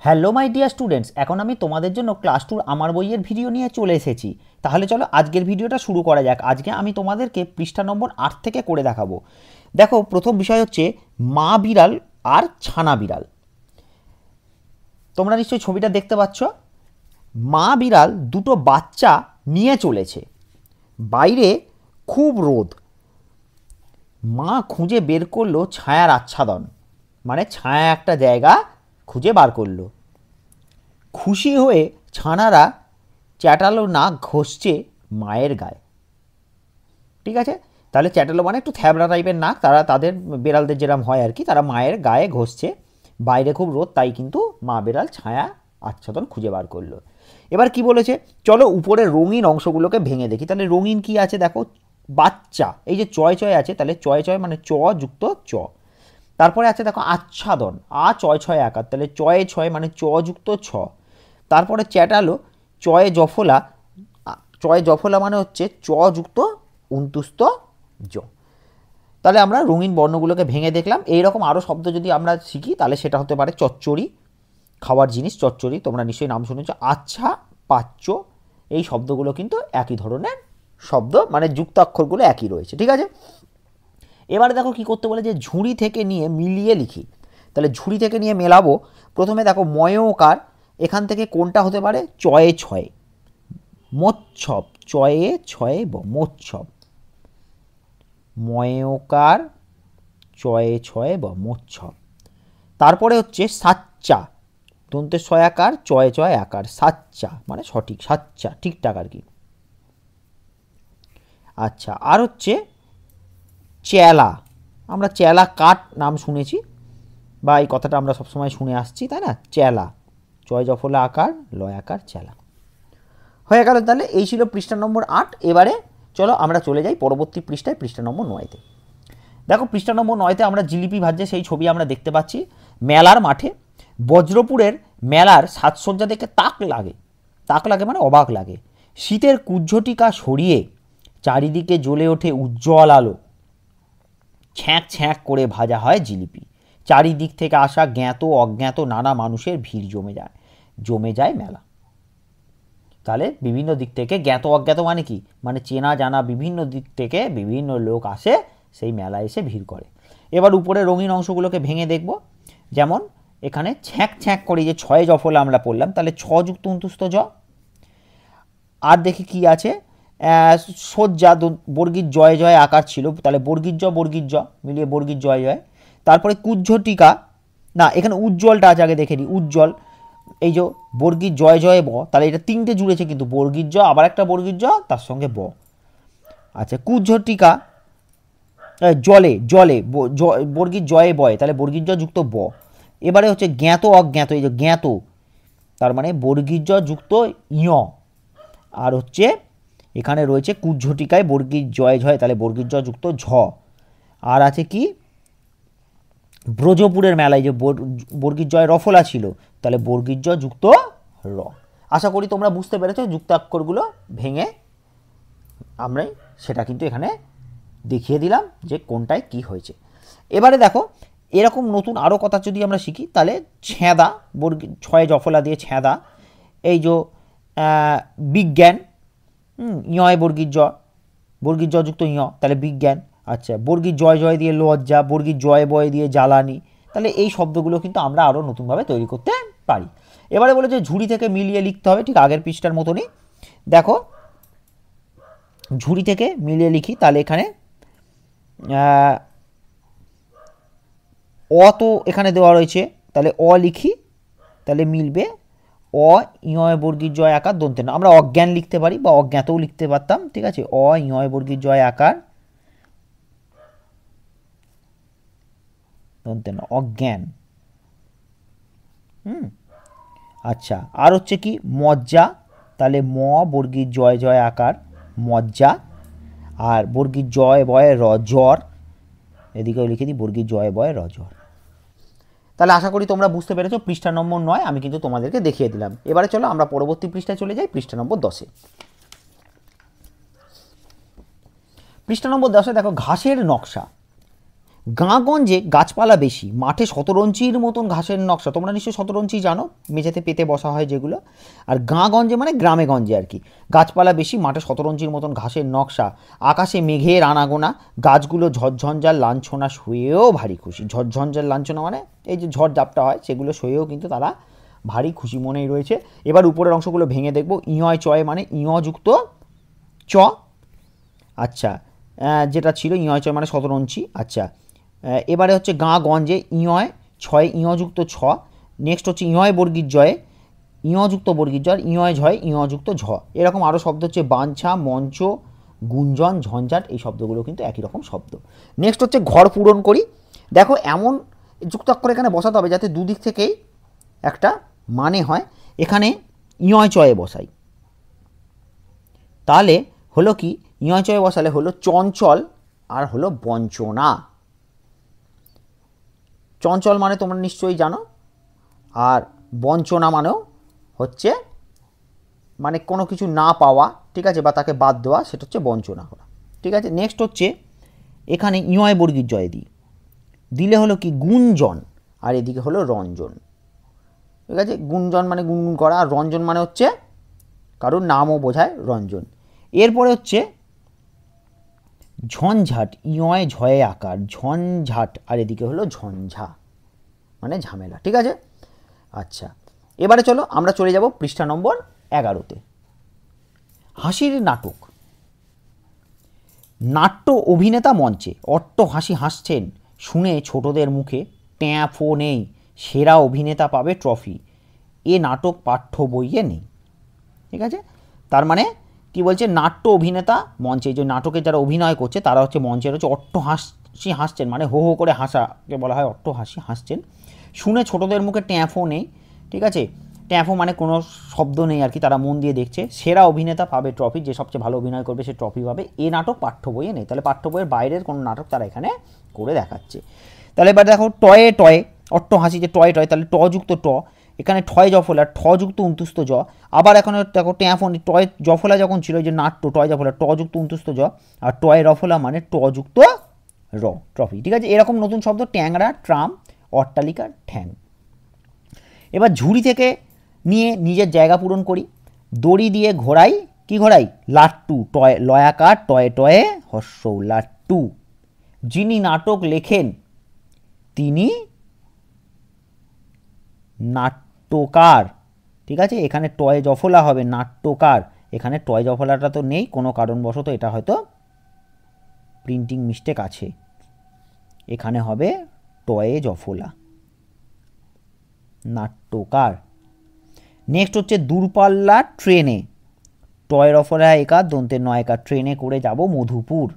Hello my dear students, এখন আমি তোমাদের জন্য ক্লাস টুর আমার বইয়ের ভিডিও নিয়ে চলে এসেছি। তাহলে চলো আজকের ভিডিওটা শুরু করা যাক। আজকে আমি তোমাদেরকে পৃষ্ঠা নম্বর 8 থেকে করে দেখাবো। দেখো, প্রথম বিষয় হচ্ছে মা বিড়াল আর ছানা বিড়াল। তোমরা নিশ্চয়ই ছবিটা দেখতে পাচ্ছ। মা বিড়াল দুটো বাচ্চা নিয়ে চলেছে। বাইরে খুব রোদ। মা খুঁজে বের করলো ছায়ার আচ্ছাদন, মানে ছায়া একটা জায়গা খুঁজে বার করলো। খুশি হয়ে ছানারা চ্যাটালো নাক ঘষছে মায়ের গায়ে। ঠিক আছে, তাহলে চ্যাটালো মানে একটু থ্যাবড়া টাইপের নাক, তারা তাদের বেড়ালদের যেরকম হয় আর কি, তারা মায়ের গায়ে ঘষছে। বাইরে খুব রোদ, তাই কিন্তু মা বেড়াল ছায়া আচ্ছাদন খুঁজে বার করলো। এবার কি বলেছে, চলো উপরে রঙিন অংশগুলোকে ভেঙে দেখি। তাহলে রঙিন কি আছে দেখো, বাচ্চা, এই যে চয় চয় আছে, তাহলে চয় চয় মানে চ যুক্ত চ। তারপরে আছে দেখো আচ্ছাদন, আ ছয় ছয় আকার, তাহলে চয়ে ছয় মানে চ যুক্ত ছ। তারপরে চ্যাটালো চয়ে জফলা, চয়ে জফলা মানে হচ্ছে চ যুক্ত উন্তুস্ত জ। তাহলে আমরা রঙিন বর্ণগুলোকে ভেঙে দেখলাম। এইরকম আরও শব্দ যদি আমরা শিখি তাহলে সেটা হতে পারে চচ্চড়ি, খাওয়ার জিনিস চচ্চড়ি, তোমরা নিশ্চয়ই নাম শুনেছ। আচ্ছা, পাচ্য, এই শব্দগুলো কিন্তু একই ধরনের শব্দ, মানে যুক্তাক্ষরগুলো একই রয়েছে। ঠিক আছে, এবারে দেখো কি করতে বলে, যে ঝুড়ি থেকে নিয়ে মিলিয়ে লিখি। তাহলে ঝুড়ি থেকে নিয়ে মেলাবো। প্রথমে দেখো ময়কার, এখান থেকে কোনটা হতে পারে, চয়ে ছয়ে, মোচ্ছব, চয়ে ছয়ে ব, মোচ্ছব, ময়কার চয়ে ছয়ে ব, মোচ্ছব। তারপরে হচ্ছে সাচ্চা, দন্তের ছয়াকার চয়ে চয় আকার, সাচ্চা মানে সঠিক, সাচ্চা ঠিকঠাক আর কি। আচ্ছা, আর হচ্ছে চেলা, আমরা চেলা কাঠ নাম শুনেছি, বা এই কথাটা আমরা সবসময় শুনে আসছি, তাই না? চেলা, চয় জফলা আকার লয় আকার চেলা। হয়ে গেল। তাহলে এই ছিল পৃষ্ঠা নম্বর 8। এবারে চলো আমরা চলে যাই পরবর্তী পৃষ্ঠায়, পৃষ্ঠা নম্বর 9-তে। দেখো পৃষ্ঠা নম্বর 9-তে আমরা জিলিপি ভাজছে সেই ছবি আমরা দেখতে পাচ্ছি। মেলার মাঠে, বজ্রপুরের মেলার সাজসজ্জা দেখে তাক লাগে মানে অবাক লাগে। শীতের কুজ্ঝটিকা সরিয়ে চারিদিকে জ্বলে ওঠে উজ্জ্বল আলো। ছ্যাঁক ছ্যাঁক করে ভাজা হয় জিলিপি। চারিদিক থেকে আসা জ্ঞাত অজ্ঞাত নানা মানুষের ভিড় জমে যায় মেলা। তাহলে বিভিন্ন দিক থেকে, জ্ঞাত অজ্ঞাত মানে কি, মানে চেনা জানা বিভিন্ন দিক থেকে বিভিন্ন লোক আসে সেই মেলায় এসে ভিড় করে। এবার উপরে রঙিন অংশগুলোকে ভেঙে দেখব। যেমন এখানে ছ্যাঁক ছ্যাঁক করে, যে ছয় জফলা আমরা পড়লাম, তাহলে ছ যুক্ত উন্তুস্ত জ। আর দেখি কি আছে, সজ্জা, বর্গীর জয় জয় আকার ছিল, তাহলে বর্গীর জ মিলিয়ে বর্গীর জয় জয়। তারপরে কুজ্ঝটিকা, না এখানে উজ্জ্বলটা আছে, আগে দেখে নিই, উজ্জ্বল, এই যে বর্গীর জয় জয় ব, তাহলে এটা তিনটে জুড়েছে কিন্তু, বর্গীর জ আবার একটা বর্গীর জ তার সঙ্গে ব। আচ্ছা, কুজ্ঝটিকা জলে জলে, বর্গীর জয়ে বয়, তাহলে বর্গীর জ যুক্ত ব। এবারে হচ্ছে জ্ঞাত অজ্ঞাত, এই যে জ্ঞাত, তার মানে বর্গীর জ যুক্ত ইয়। আর হচ্ছে এখানে রয়েছে কুজ্ঝটিকায় বর্গীর জয় ঝয়, তাহলে বর্গীর জ যুক্ত ঝ। আর আছে কি, ব্রজপুরের মেলায় যে বর্গীর জয় রফলা ছিল, তাহলে বর্গীর জ যুক্ত র। আশা করি তোমরা বুঝতে পেরেছো। যুক্তাক্ষরগুলো ভেঙে আমরা সেটা কিন্তু এখানে দেখিয়ে দিলাম যে কোনটায় কি হয়েছে। এবারে দেখো, এরকম নতুন আরও কথা যদি আমরা শিখি, তাহলে ছেঁদা, ছয় জফলা দিয়ে ছেঁদা, এই যে বিজ্ঞান, ইয় বর্গীর জ যুক্ত ইয়, তাহলে বিজ্ঞান। আচ্ছা, বর্গীর জয় জয় দিয়ে লজ্জা, বর্গীর জয় বয় দিয়ে জ্বালানি, তাহলে এই শব্দগুলো কিন্তু আমরা আরও নতুনভাবে তৈরি করতে পারি। এবারে বলে যে ঝুড়ি থেকে মিলিয়ে লিখতে হবে, ঠিক আগের পৃষ্ঠার মতনই। দেখো ঝুড়ি থেকে মিলিয়ে লিখি, তাহলে এখানে অ তো এখানে দেওয়া রয়েছে, তাহলে অ লিখি, তাহলে মিলবে অ ইয় বর্গীর জয় আকার দন্তে না, আমরা অজ্ঞান লিখতে পারি বা অজ্ঞাতও লিখতে পারতাম। ঠিক আছে, অ ইয় বর্গীর জয় আকার দন্তে না, অজ্ঞান। আচ্ছা, আর হচ্ছে কি মজ্জা, তাহলে ম বর্গীর জয় জয় আকার মজ্জা। আর বর্গীর জয় বয় র জ্বর, এদিকেও লিখে দিই বর্গীর জয় বয় র জ্বর। তাহলে আশা করি তোমরা বুঝতে পেরেছো। পৃষ্ঠা নম্বর 9 আমি কিন্তু তোমাদেরকে দেখিয়ে দিলাম। এবারে চলো আমরা পরবর্তী পৃষ্ঠায় চলে যাই, পৃষ্ঠা নম্বর 10-এ। পৃষ্ঠা নম্বর 10-এ দেখো ঘাসের নকশা। গাঁগঞ্জে গাছপালা বেশি, মাঠে শতরঞ্চির মতন ঘাসের নকশা, তোমরা নিশ্চয়ই শতরঞ্চি জানো, মেঝেতে পেতে বসা হয় যেগুলো। আর গাঁগঞ্জে মানে গ্রামে গঞ্জে আর কি, গাছপালা বেশি, মাঠে শতরঞ্চির মতন ঘাসের নকশা, আকাশে মেঘের আনাগোনা, গাছগুলো ঝড়ঝঞ্ঝার লাঞ্ছনা শুয়েও ভারী খুশি। ঝড়ঝঞ্ঝার লাঞ্ছনা মানে এই যে ঝড় ঝাপটা হয় সেগুলো শুয়েও কিন্তু তারা ভারী খুশি মনেই রয়েছে। এবার উপরের অংশগুলো ভেঙে দেখব। ইঁয় চয় মানে ইঁযুক্ত চ, আচ্ছা, যেটা ছিল ইঁয় চয় মানে শতরঞ্চি। আচ্ছা, এবারে হচ্ছে গাঁগঞ্জে ইঁয় ছয় ইঁযুক্ত ছ। নেক্সট হচ্ছে ইঁয় বর্গীর জয়ে ইঁযুক্ত বর্গীর জয়, ইঁয় ঝয় ইঁযুক্ত ঝ। এরকম আরও শব্দ হচ্ছে বাঞ্ছা, মঞ্চ, গুঞ্জন, ঝঞ্ঝাট, এই শব্দগুলো কিন্তু একই রকম শব্দ। নেক্সট হচ্ছে ঘর পূরণ করি। দেখো এমন যুক্তাক্ষর এখানে বসাতে হবে যাতে দুদিক থেকেই একটা মানে হয়। এখানে ইঁয় চয়ে বসাই, তাহলে হলো কি, ইঁয় চয়ে বসালে হলো চঞ্চল আর হলো বঞ্চনা। চঞ্চল মানে তোমরা নিশ্চয়ই জানো, আর বঞ্চনা মানেও হচ্ছে মানে কোনো কিছু না পাওয়া, ঠিক আছে, বা তাকে বাদ দেওয়া, সেটা হচ্ছে বঞ্চনা করা, ঠিক আছে। নেক্সট হচ্ছে এখানে ইঁয় বর্গীর জয় দিলে হলো কি গুঞ্জন, আর এদিকে হলো রঞ্জন, ঠিক আছে। গুঞ্জন মানে গুনগুন করা, আর রঞ্জন মানে হচ্ছে কারোর নামও বোঝায় রঞ্জন। এরপরে হচ্ছে ঝঞ্ঝাট, ইঁয় ঝয়ে আকার, ঝঞ্ঝাট, আর এদিকে হলো ঝঞ্ঝা মানে ঝামেলা, ঠিক আছে। আচ্ছা, এবারে চলো আমরা চলে যাব পৃষ্ঠা নম্বর 11-তে। হাসির নাটক। নাট্য অভিনেতা মঞ্চে, অট্ট হাসি হাসছেন শুনে ছোটদের মুখে, ট্যাঁফো নেই, সেরা অভিনেতা পাবে ট্রফি, এ নাটক পাঠ্য বইয়ে নেই, ঠিক আছে। তার মানে কি বলছে, নাট্য অভিনেতা মঞ্চে, যে নাটকে যারা অভিনয় করছে তারা হচ্ছে মঞ্চের হচ্ছে অট্ট হাসি হাসছেন, মানে হো হো করে হাসাকে বলা হয় অট্ট হাসি হাসছেন, শুনে ছোটদের মুখে ট্যাঁফো নেই, ঠিক আছে। ট্যাঁফো মানে কোনো শব্দ নেই আর কি, তারা মন দিয়ে দেখছে। সেরা অভিনেতা পাবে ট্রফি, যে সবচেয়ে ভালো অভিনয় করবে সে ট্রফি পাবে, এ নাটক পাঠ্য বইয়ে নেই। তাহলে পাঠ্য বইয়ের বাইরের কোনো নাটক তারা এখানে করে দেখাচ্ছে। তাহলে এবার দেখো টয়ে টয়ে, অট্ট হাসি যে টয়ে টয়, তাহলে ট যুক্ত ট, এখানে ঠয় জফলা, ঠ যুক্ত উন্তুস্ত জ। আবার এখন দেখো ট্যাঁফোন, টয় জফলা যখন ছিল যে নাট্য, টয় জফলা, ট যুক্ত উন্তুস্ত জ, আর টয় রফলা মানে ট যুক্ত র, ট্রফি, ঠিক আছে। এরকম নতুন শব্দ ট্যাংরা, ট্রাম, অট্টালিকা, ঠ্যাং। এবার ঝুড়ি থেকে নিয়ে নিজের জায়গা পূরণ করি। দড়ি দিয়ে ঘোরাই, কি ঘোরাই, লাট্টু, টয় লয়াকার, টয়ে টয়ে হর্ষৌ, লাট্টু। যিনি নাটক লেখেন তিনি নাট্যকার, ঠিক আছে। এখানে টয় জফলা হবে নাট্যকার, এখানে টয় জফলাটা তো নেই, কোনো কারণবশত এটা হয়তো প্রিন্টিং মিস্টেক আছে, এখানে হবে টয়ে জফলা, নাট্যকার। নেক্সট হচ্ছে দূরপাল্লা ট্রেনে, টয় রফলা একা দন্তে নয়কা, ট্রেনে করে যাব মধুপুর।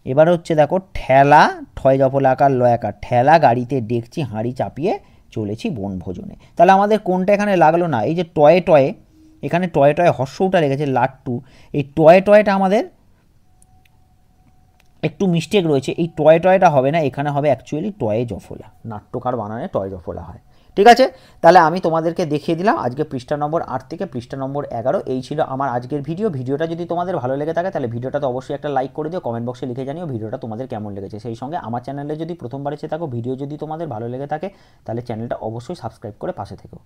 এবার হচ্ছে দেখো ঠেলা, ঠয় জফলা আকার লয়াকার, ঠেলা গাড়িতে ডেকছি হাঁড়ি চাপিয়ে চলেছি বনভোজনে। তাহলে আমাদের কোনটা এখানে লাগলো না, এই যে টয়ে টয়ে, এখানে টয়ে টয়ে হর্ষটা লেগেছে লাট্টু, এই টয়ে টয়েটা আমাদের একটু মিস্টেক রয়েছে, এই টয়ে টয়েটা হবে না, এখানে হবে অ্যাকচুয়ালি টয়ে জফলা, নাট্যকার বানানে টয়ে জফলা হয়, ঠিক আছে। তাহলে আমি তোমাদেরকে দেখিয়ে দিলাম আজকে পৃষ্ঠা নম্বর 8 থেকে পৃষ্ঠা নম্বর 11। এই ছিল আমার আজকের ভিডিওটা যদি তোমাদের ভালো লেগে থাকে তাহলে ভিডিওটাতে অবশ্যই একটা লাইক করে দিও, কমেন্ট বক্সে লিখে জানিও ভিডিওটা তোমাদের কেমন লেগেছে। সেই সঙ্গে আমার চ্যানেলে যদি প্রথমবার এসে থাকো, ভিডিও যদি তোমাদের ভালো লেগে থাকে তাহলে চ্যানেলটা অবশ্যই সাবস্ক্রাইব করে পাশে থেকো।